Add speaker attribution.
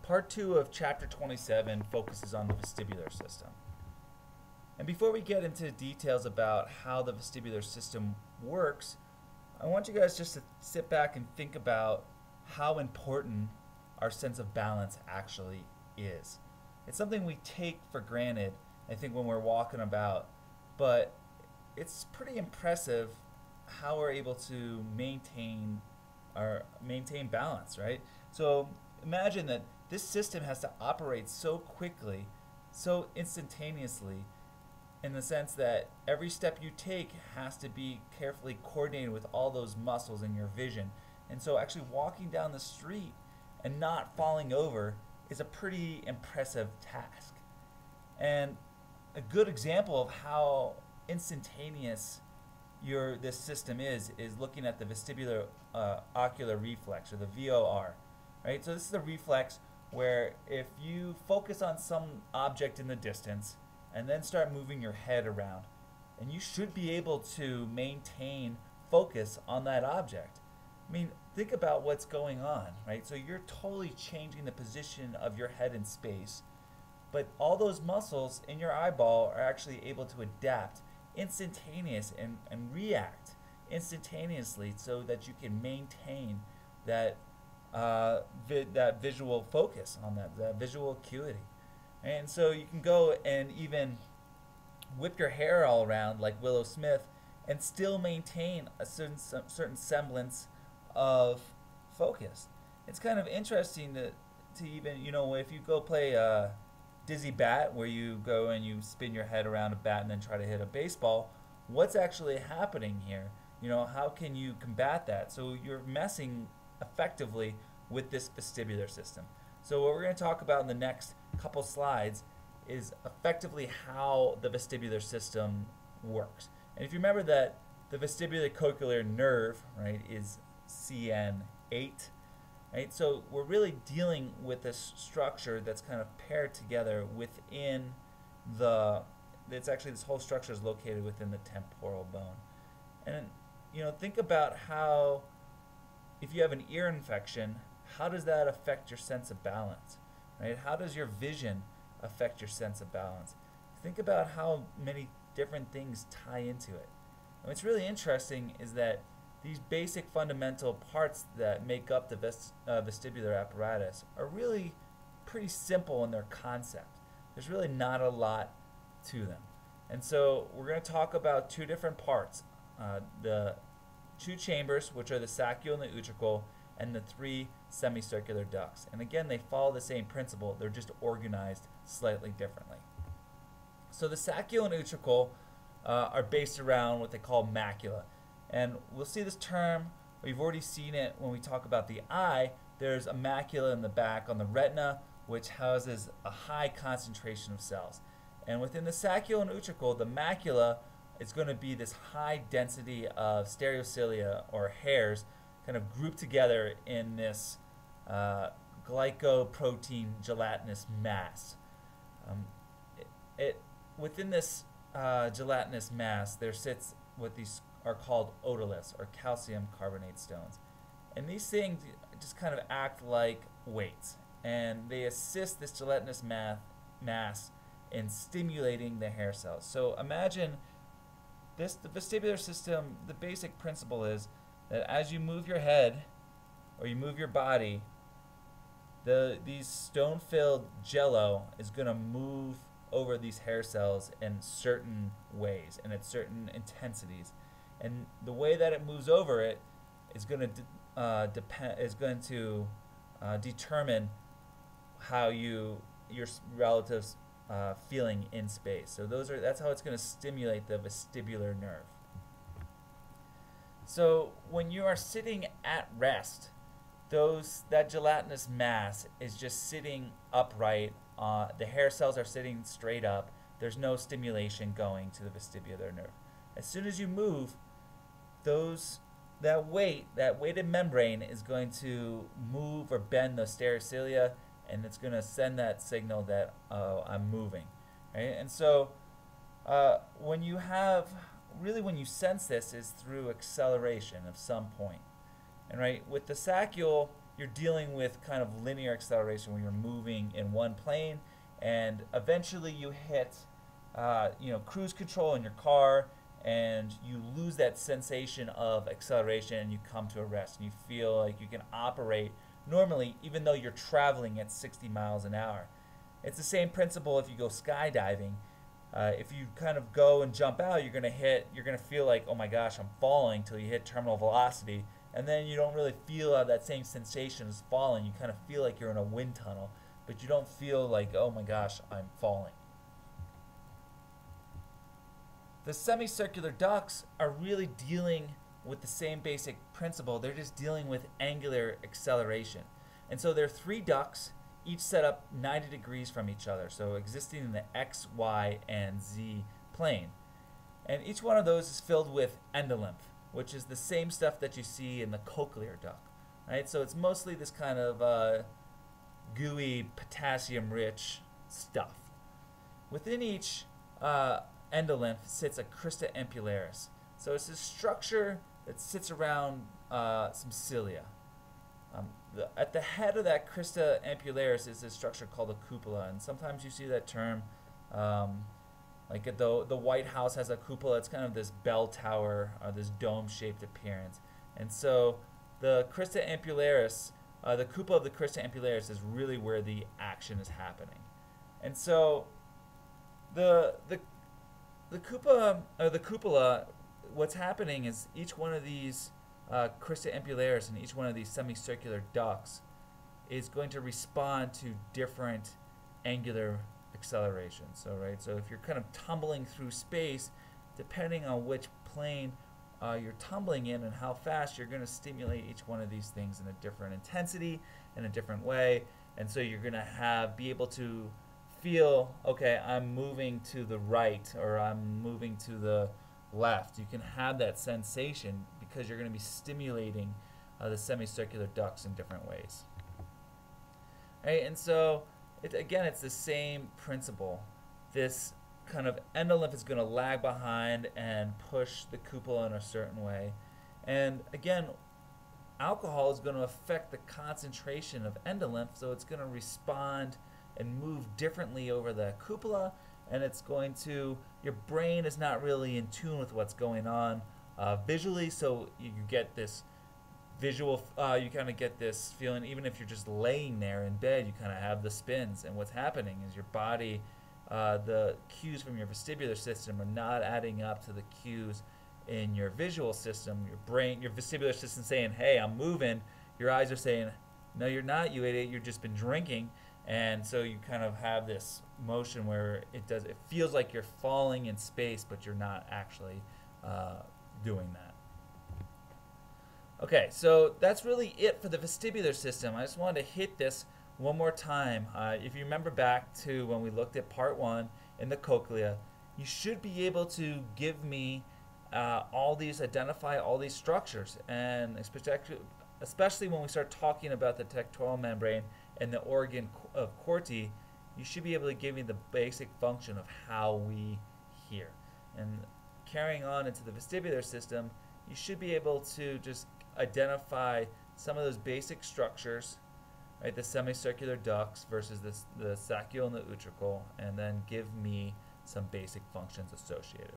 Speaker 1: Part 2 of Chapter 27 focuses on the vestibular system. And before we get into details about how the vestibular system works, I want you guys just to sit back and think about how important our sense of balance actually is. It's something we take for granted, I think, when we're walking about, but it's pretty impressive how we're able to maintain balance, right? So imagine that this system has to operate so quickly, so instantaneously, in the sense that every step you take has to be carefully coordinated with all those muscles in your vision. And so actually walking down the street and not falling over is a pretty impressive task. And a good example of how instantaneous this system is looking at the vestibular ocular reflex, or the VOR. Right? So this is a reflex where if you focus on some object in the distance and then start moving your head around, and you should be able to maintain focus on that object. I mean, think about what's going on, right? So you're totally changing the position of your head in space, but all those muscles in your eyeball are actually able to adapt instantaneous and react instantaneously so that you can maintain that that visual focus on that visual acuity. And so you can go and even whip your hair all around like Willow Smith and still maintain a certain semblance of focus. It's kind of interesting to even, if you go play dizzy bat, where you go and you spin your head around a bat and then try to hit a baseball, what's actually happening here? How can you combat that? So you're messing effectively with this vestibular system. So what we're going to talk about in the next couple slides is effectively how the vestibular system works. And if you remember that the vestibulocochlear nerve, right, is CN8, right? So we're really dealing with this structure that's kind of paired together within it's actually, this whole structure is located within the temporal bone. And think about how, if you have an ear infection, how does that affect your sense of balance, right? How does your vision affect your sense of balance? Think about how many different things tie into it. And what's really interesting is that these basic fundamental parts that make up the vestibular apparatus are really pretty simple in their concept. There's really not a lot to them. And so we're going to talk about two different parts. The two chambers, which are the saccule and the utricle, and the three semicircular ducts. And again, they follow the same principle. They're just organized slightly differently. So the saccule and utricle are based around what they call macula. And we'll see this term, we've already seen it when we talk about the eye. There's a macula in the back on the retina, which houses a high concentration of cells. And within the saccule and utricle, the macula is going to be this high density of stereocilia, or hairs, kind of grouped together in this glycoprotein gelatinous mass. Within this gelatinous mass, there sits what these are called otoliths, or calcium carbonate stones. And these things just kind of act like weights, and they assist this gelatinous mass in stimulating the hair cells. So imagine the vestibular system, the basic principle is that as you move your head or you move your body, these stone-filled jello is going to move over these hair cells in certain ways and at certain intensities. And the way that it moves over it is going to determine how your relatives feeling in space. So that's how it's going to stimulate the vestibular nerve. So when you are sitting at rest, that gelatinous mass is just sitting upright. The hair cells are sitting straight up. There's no stimulation going to the vestibular nerve. As soon as you move, that weighted membrane is going to move or bend the stereocilia, and it's going to send that signal that I'm moving, right? And so when you sense this is through acceleration of some point. And right, with the saccule, you're dealing with kind of linear acceleration where you're moving in one plane, and eventually you hit cruise control in your car, and you lose that sensation of acceleration and you come to a rest and you feel like you can operate normally even though you're traveling at 60 miles an hour. It's the same principle if you go skydiving. If you kind of go and jump out, you're gonna feel like, oh my gosh, I'm falling, till you hit terminal velocity, and then you don't really feel that same sensation as falling. You kind of feel like you're in a wind tunnel, but you don't feel like, oh my gosh, I'm falling. The semicircular ducts are really dealing with the same basic principle. They're just dealing with angular acceleration. And so there are 3 ducts, each set up 90 degrees from each other, so existing in the X, Y, and Z plane. And each one of those is filled with endolymph, which is the same stuff that you see in the cochlear duct. Right? So it's mostly this kind of gooey, potassium-rich stuff. Within each endolymph sits a crista ampullaris. So it's a structure that sits around some cilia. At the head of that crista ampullaris is a structure called a cupola, and sometimes you see that term, like at the White House has a cupola. It's kind of this bell tower, this dome-shaped appearance. And so the crista ampullaris, the cupola of the crista ampullaris is really where the action is happening. And so the cupola, what's happening is each one of these crista ampullaris and each one of these semicircular ducts is going to respond to different angular accelerations. So if you're kind of tumbling through space, depending on which plane you're tumbling in and how fast, you're going to stimulate each one of these things in a different intensity, in a different way. And so you're going to be able to feel, okay, I'm moving to the right or I'm moving to the left. You can have that sensation because you're going to be stimulating the semicircular ducts in different ways. Right? And so, it's the same principle. This kind of endolymph is going to lag behind and push the cupola in a certain way. And again, alcohol is going to affect the concentration of endolymph, so it's going to respond and move differently over the cupola, and it's going to, your brain is not really in tune with what's going on visually, so you get this visual, you kind of get this feeling, even if you're just laying there in bed, you kind of have the spins, and what's happening is your body, the cues from your vestibular system are not adding up to the cues in your visual system. Your brain, your vestibular system saying, hey, I'm moving. Your eyes are saying, no, you're not, you idiot, you've just been drinking. And so you kind of have this motion where it feels like you're falling in space, but you're not actually doing that. Okay, so that's really it for the vestibular system. I just wanted to hit this one more time. If you remember back to when we looked at part 1 in the cochlea, you should be able to give me identify all these structures, and especially when we start talking about the tectorial membrane and the organ of Corti, you should be able to give me the basic function of how we hear. And carrying on into the vestibular system, you should be able to just identify some of those basic structures, right? The semicircular ducts versus the saccule and the utricle, and then give me some basic functions associated